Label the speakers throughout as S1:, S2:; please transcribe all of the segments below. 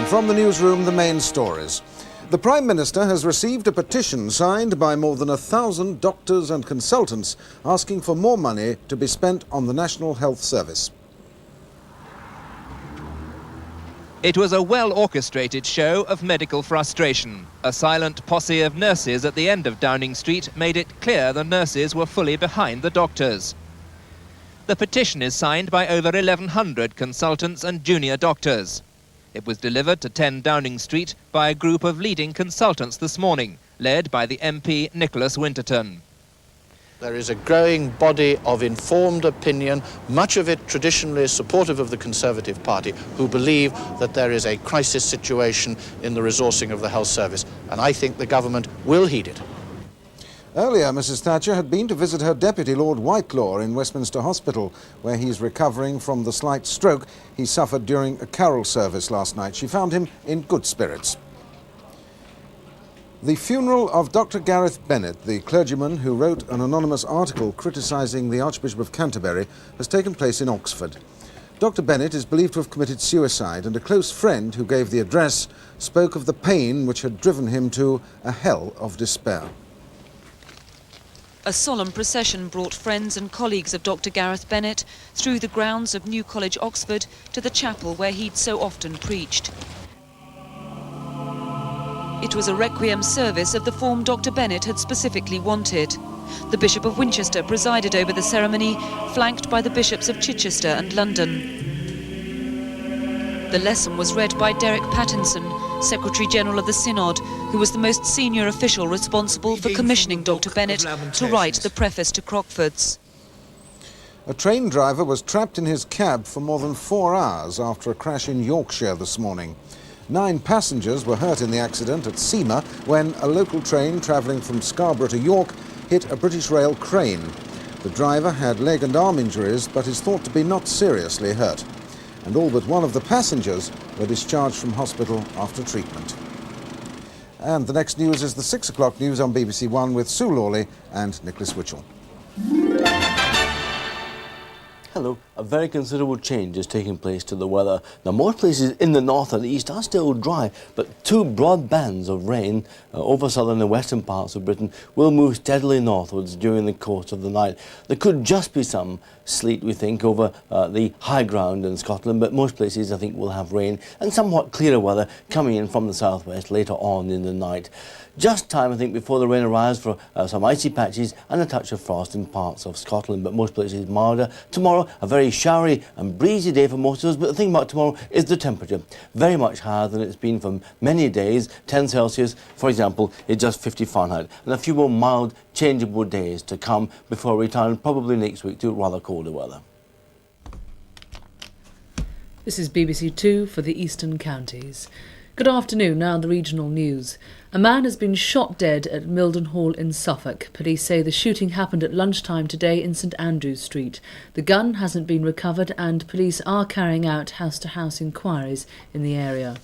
S1: from the newsroom, the main stories. The Prime Minister has received a petition signed by more than 1,000 doctors and consultants asking for more money to be spent on the National Health Service.
S2: It was a well-orchestrated show of medical frustration. A silent posse of nurses at the end of Downing Street made it clear the nurses were fully behind the doctors. The petition is signed by over 1,100 consultants and junior doctors. It was delivered to 10 Downing Street by a group of leading consultants this morning, led by the MP Nicholas Winterton.
S3: There is a growing body of informed opinion, much of it traditionally supportive of the Conservative Party, who believe that there is a crisis situation in the resourcing of the health service, and I think the government will heed it.
S1: Earlier, Mrs Thatcher had been to visit her deputy, Lord Whitelaw, in Westminster Hospital, where he's recovering from the slight stroke he suffered during a carol service last night. She found him in good spirits. The funeral of Dr Gareth Bennett, the clergyman who wrote an anonymous article criticising the Archbishop of Canterbury, has taken place in Oxford. Dr Bennett is believed to have committed suicide, and a close friend who gave the address spoke of the pain which had driven him to a hell of despair.
S4: A solemn procession brought friends and colleagues of Dr Gareth Bennett through the grounds of New College, Oxford, to the chapel where he'd so often preached. It was a requiem service of the form Dr Bennett had specifically wanted. The Bishop of Winchester presided over the ceremony, flanked by the Bishops of Chichester and London. The lesson was read by Derek Pattinson, Secretary-General of the Synod, who was the most senior official responsible for commissioning Dr Bennett to write the preface to Crockford's.
S1: A train driver was trapped in his cab for more than 4 hours after a crash in Yorkshire this morning. 9 passengers were hurt in the accident at Seamer when a local train travelling from Scarborough to York hit a British Rail crane. The driver had leg and arm injuries but is thought to be not seriously hurt. And all but one of the passengers were discharged from hospital after treatment. And the next news is the 6 o'clock news on BBC One with Sue Lawley and Nicholas Witchell.
S5: Hello. A very considerable change is taking place to the weather. Now, most places in the north and east are still dry, but 2 broad bands of rain over southern and western parts of Britain will move steadily northwards during the course of the night. There could just be some sleet, we think, over the high ground in Scotland, but most places, I think, will have rain and somewhat clearer weather coming in from the southwest later on in the night. Just time, I think, before the rain arrives for some icy patches and a touch of frost in parts of Scotland, but most places milder. Tomorrow, a very showery and breezy day for most of us, but the thing about tomorrow is the temperature. Very much higher than it's been for many days. 10 Celsius, for example, is just 50 Fahrenheit. And a few more mild, changeable days to come before we return probably next week to rather colder weather.
S6: This is BBC Two for the Eastern Counties. Good afternoon, now the regional news. A man has been shot dead at Mildenhall in Suffolk. Police say the shooting happened at lunchtime today in St Andrews Street. The gun hasn't been recovered and police are carrying out house-to-house inquiries in the area.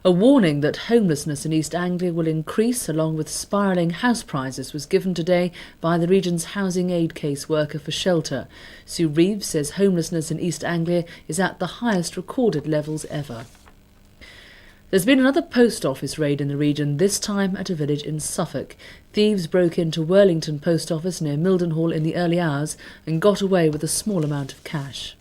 S6: A warning that homelessness in East Anglia will increase along with spiralling house prices was given today by the region's housing aid caseworker for shelter. Sue Reeves says homelessness in East Anglia is at the highest recorded levels ever. There's been another post office raid in the region, this time at a village in Suffolk. Thieves broke into Worlington Post Office near Mildenhall in the early hours and got away with a small amount of cash.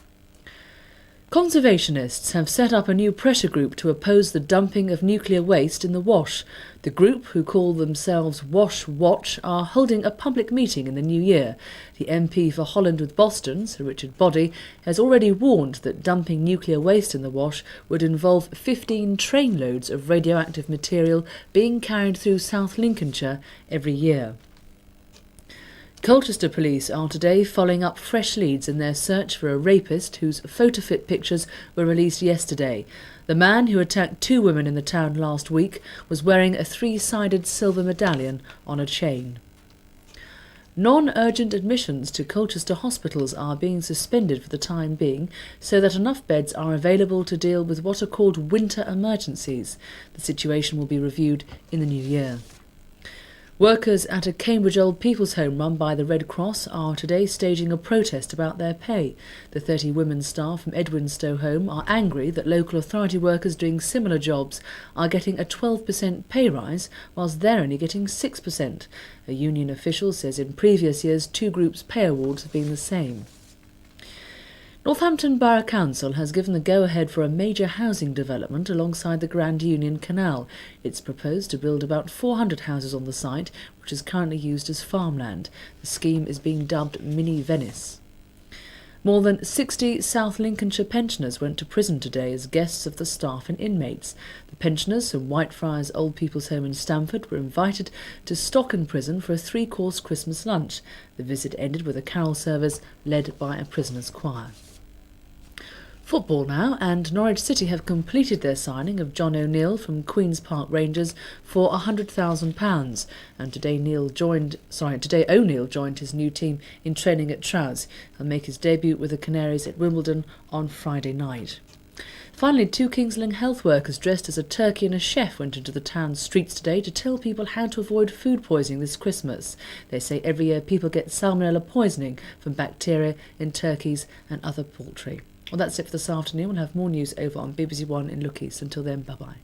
S6: Conservationists have set up a new pressure group to oppose the dumping of nuclear waste in the Wash. The group, who call themselves Wash Watch, are holding a public meeting in the new year. The MP for Holland with Boston, Sir Richard Whitmore, has already warned that dumping nuclear waste in the Wash would involve 15 trainloads of radioactive material being carried through South Lincolnshire every year. Colchester police are today following up fresh leads in their search for a rapist whose photo-fit pictures were released yesterday. The man who attacked 2 women in the town last week was wearing a 3-sided silver medallion on a chain. Non-urgent admissions to Colchester hospitals are being suspended for the time being so that enough beds are available to deal with what are called winter emergencies. The situation will be reviewed in the new year. Workers at a Cambridge old people's home run by the Red Cross are today staging a protest about their pay. The 30 women staff from Edwinstowe home are angry that local authority workers doing similar jobs are getting a 12% pay rise, whilst they're only getting 6%. A union official says in previous years 2 groups' pay awards have been the same. Northampton Borough Council has given the go-ahead for a major housing development alongside the Grand Union Canal. It's proposed to build about 400 houses on the site, which is currently used as farmland. The scheme is being dubbed Mini Venice. More than 60 South Lincolnshire pensioners went to prison today as guests of the staff and inmates. The pensioners from Whitefriars Old People's Home in Stamford were invited to Stocken Prison for a 3-course Christmas lunch. The visit ended with a carol service led by a prisoners' choir. Football now, and Norwich City have completed their signing of John O'Neill from Queen's Park Rangers for £100,000. And today O'Neill joined his new team in training at Trows and make his debut with the Canaries at Wimbledon on Friday night. Finally, 2 Kings Lynn health workers dressed as a turkey and a chef went into the town's streets today to tell people how to avoid food poisoning this Christmas. They say every year people get salmonella poisoning from bacteria in turkeys and other poultry. Well, that's it for this afternoon. We'll have more news over on BBC One in Look East. Until then, bye-bye.